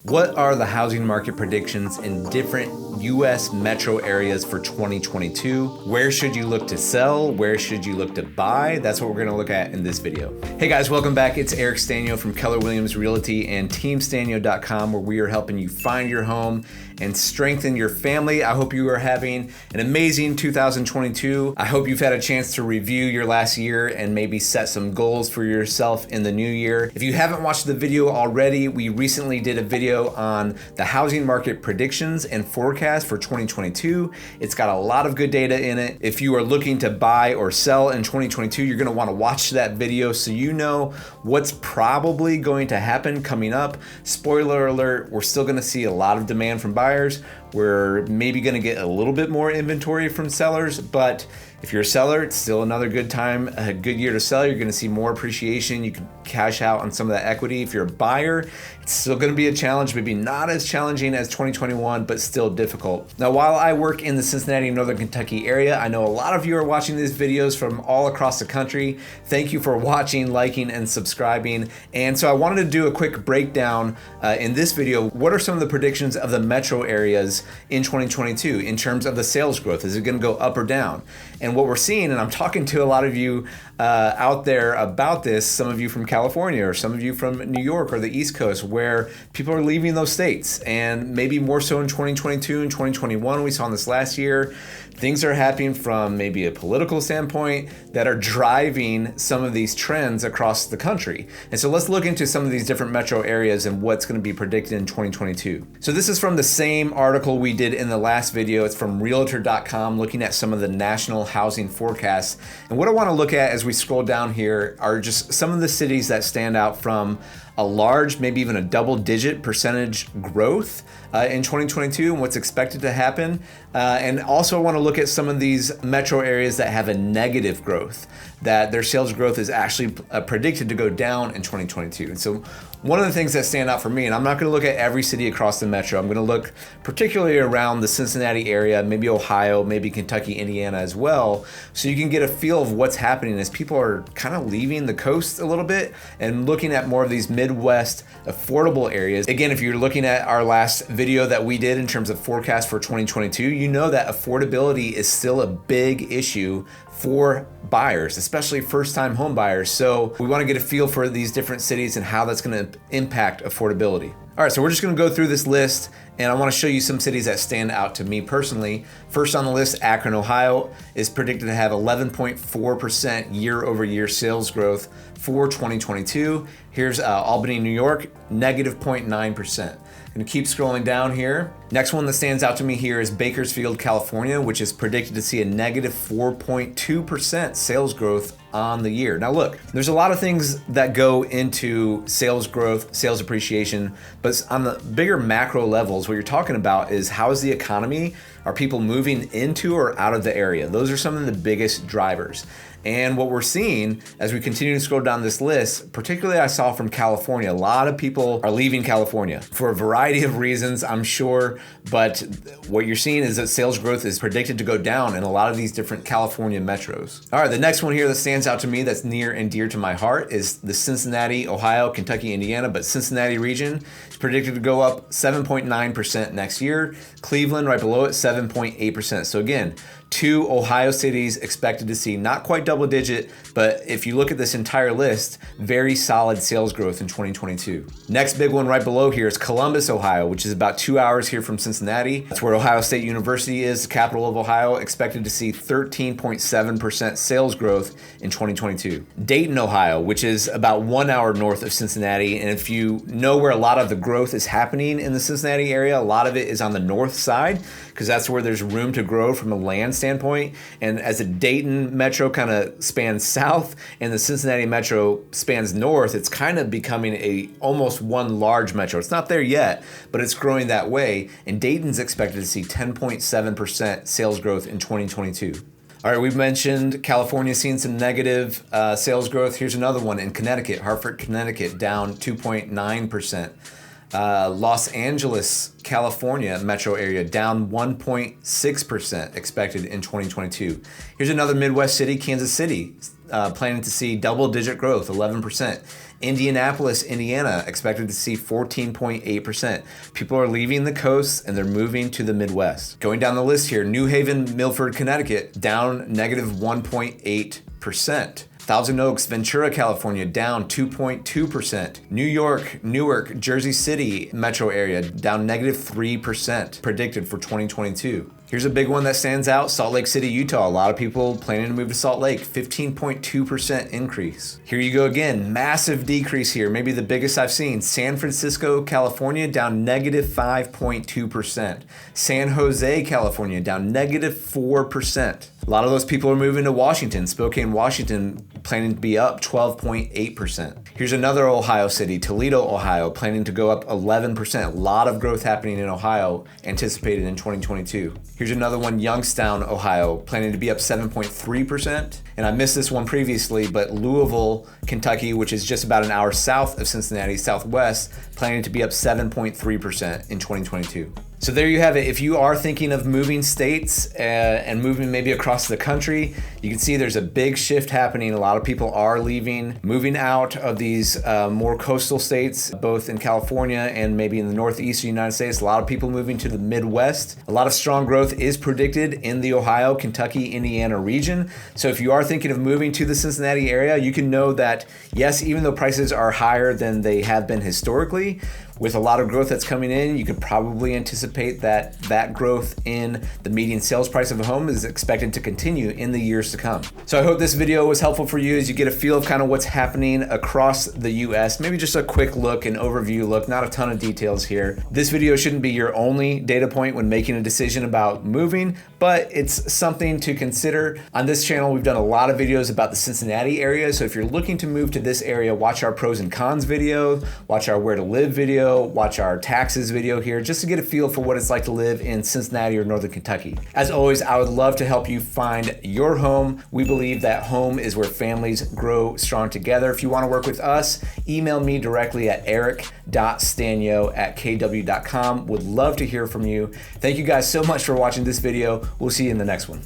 What are the housing market predictions in different U.S. metro areas for 2022? Where should you look to sell? Where should you look to buy? That's what we're going to look at in this video. Hey guys, welcome back. It's Eric Sztanyo from Keller Williams Realty and TeamStanyo.com, where we are helping you find your home and strengthen your family. I hope you are having an amazing 2022. I hope you've had a chance to review your last year and maybe set some goals for yourself in the new year. If you haven't watched the video already, we recently did a video on the housing market predictions and forecast for 2022. It's got a lot of good data in it. If you are looking to buy or sell in 2022, you're going to want to watch that video so you know what's probably going to happen coming up. Spoiler alert, we're still going to see a lot of demand from buyers. We're maybe going to get a little bit more inventory from sellers, but if you're a seller, it's still another good time, a good year to sell. You're going to see more appreciation. You can cash out on some of that equity. If you're a buyer, it's still going to be a challenge, maybe not as challenging as 2021, but still difficult. Now, while I work in the Cincinnati, Northern Kentucky area, I know a lot of you are watching these videos from all across the country. Thank you for watching, liking, and subscribing. And so I wanted to do a quick breakdown in this video. What are some of the predictions of the metro areas in 2022 in terms of the sales growth? Is it going to go up or down? And what we're seeing, and I'm talking to a lot of you out there about this, some of you from California or some of you from New York or the East Coast, where people are leaving those states, and maybe more so in 2022 and 2021. We saw this last year. Things are happening from maybe a political standpoint that are driving some of these trends across the country. And so let's look into some of these different metro areas and what's going to be predicted in 2022. So this is from the same article we did in the last video. It's from Realtor.com, looking at some of the national housing forecasts. And what I want to look at as we scroll down here are just some of the cities that stand out from a large, maybe even a double-digit percentage growth in 2022 and what's expected to happen. And also I want to look at some of these metro areas that have a negative growth, that their sales growth is actually predicted to go down in 2022. And so one of the things that stand out for me, and I'm not going to look at every city across the metro, I'm going to look particularly around the Cincinnati area, maybe Ohio, maybe Kentucky, Indiana as well, so you can get a feel of what's happening as people are kind of leaving the coast a little bit and looking at more of these Midwest affordable areas. Again, if you're looking at our last video that we did in terms of forecast for 2022, you know that affordability is still a big issue for buyers, especially first-time home buyers. So we want to get a feel for these different cities and how that's going to impact affordability. All right, so we're just going to go through this list, and I want to show you some cities that stand out to me personally. First on the list, Akron, Ohio is predicted to have 11.4% year-over-year sales growth for 2022. Here's Albany, New York, negative 0.9%. Going to keep scrolling down here. Next one that stands out to me here is Bakersfield, California, which is predicted to see a negative 4.2% sales growth on the year. Now look, there's a lot of things that go into sales growth, sales appreciation, but on the bigger macro levels, what you're talking about is how is the economy? Are people moving into or out of the area? Those are some of the biggest drivers. And what we're seeing as we continue to scroll down this list, particularly I saw from California, a lot of people are leaving California for a variety of reasons, I'm sure, but what you're seeing is that sales growth is predicted to go down in a lot of these different California metros. All right, the next one here that stands out to me that's near and dear to my heart is the Cincinnati, Ohio, Kentucky, Indiana, but Cincinnati region is predicted to go up 7.9% next year. Cleveland right below it, 7.8%. So again, two Ohio cities expected to see not quite double digit, but if you look at this entire list, very solid sales growth in 2022. Next big one right below here is Columbus, Ohio, which is about 2 hours here from Cincinnati. That's where Ohio State University is, the capital of Ohio, expected to see 13.7% sales growth in 2022. Dayton, Ohio, which is about 1 hour north of Cincinnati, and if you know where a lot of the growth is happening in the Cincinnati area, a lot of it is on the north side, because that's where there's room to grow from a land standpoint. And as the Dayton metro kind of spans south and the Cincinnati metro spans north, it's kind of becoming a almost one large metro. It's not there yet, but it's growing that way. And Dayton's expected to see 10.7% sales growth in 2022. All right, we've mentioned California seeing some negative sales growth. Here's another one in Connecticut, Hartford, Connecticut, down 2.9%. Los Angeles, California metro area down 1.6% expected in 2022. Here's another Midwest city, Kansas City, planning to see double-digit growth, 11%. Indianapolis, Indiana, expected to see 14.8%. People are leaving the coast and they're moving to the Midwest. Going down the list here, New Haven, Milford, Connecticut, down negative 1.8%. Thousand Oaks, Ventura, California, down 2.2%. New York, Newark, Jersey City metro area, down negative 3% predicted for 2022. Here's a big one that stands out, Salt Lake City, Utah. A lot of people planning to move to Salt Lake, 15.2% increase. Here you go again, massive decrease here, maybe the biggest I've seen. San Francisco, California, down negative 5.2%. San Jose, California, down negative 4%. A lot of those people are moving to Washington. Spokane, Washington, planning to be up 12.8%. Here's another Ohio city, Toledo, Ohio, planning to go up 11%. A lot of growth happening in Ohio anticipated in 2022. Here's another one, Youngstown, Ohio, planning to be up 7.3%. And I missed this one previously, but Louisville, Kentucky, which is just about an hour south of Cincinnati, southwest, planning to be up 7.3% in 2022. So there you have it. If you are thinking of moving states and moving maybe across the country, you can see there's a big shift happening. A lot of people are leaving, moving out of these more coastal states, both in California and maybe in the northeast of the United States. A lot of people moving to the Midwest. A lot of strong growth is predicted in the Ohio, Kentucky, Indiana region. So if you are thinking of moving to the Cincinnati area, you can know that, yes, even though prices are higher than they have been historically, with a lot of growth that's coming in, you could probably anticipate that that growth in the median sales price of a home is expected to continue in the years to come. So I hope this video was helpful for you as you get a feel of kind of what's happening across the US. Maybe just a quick look, an overview look, not a ton of details here. This video shouldn't be your only data point when making a decision about moving, but it's something to consider. On this channel, we've done a lot of videos about the Cincinnati area. So if you're looking to move to this area, watch our pros and cons video, watch our where to live video, watch our taxes video here, just to get a feel for what it's like to live in Cincinnati or Northern Kentucky. As always, I would love to help you find your home. We believe that home is where families grow strong together. If you want to work with us, email me directly at eric.stanyo@kw.com. Would love to hear from you. Thank you guys so much for watching this video. We'll see you in the next one.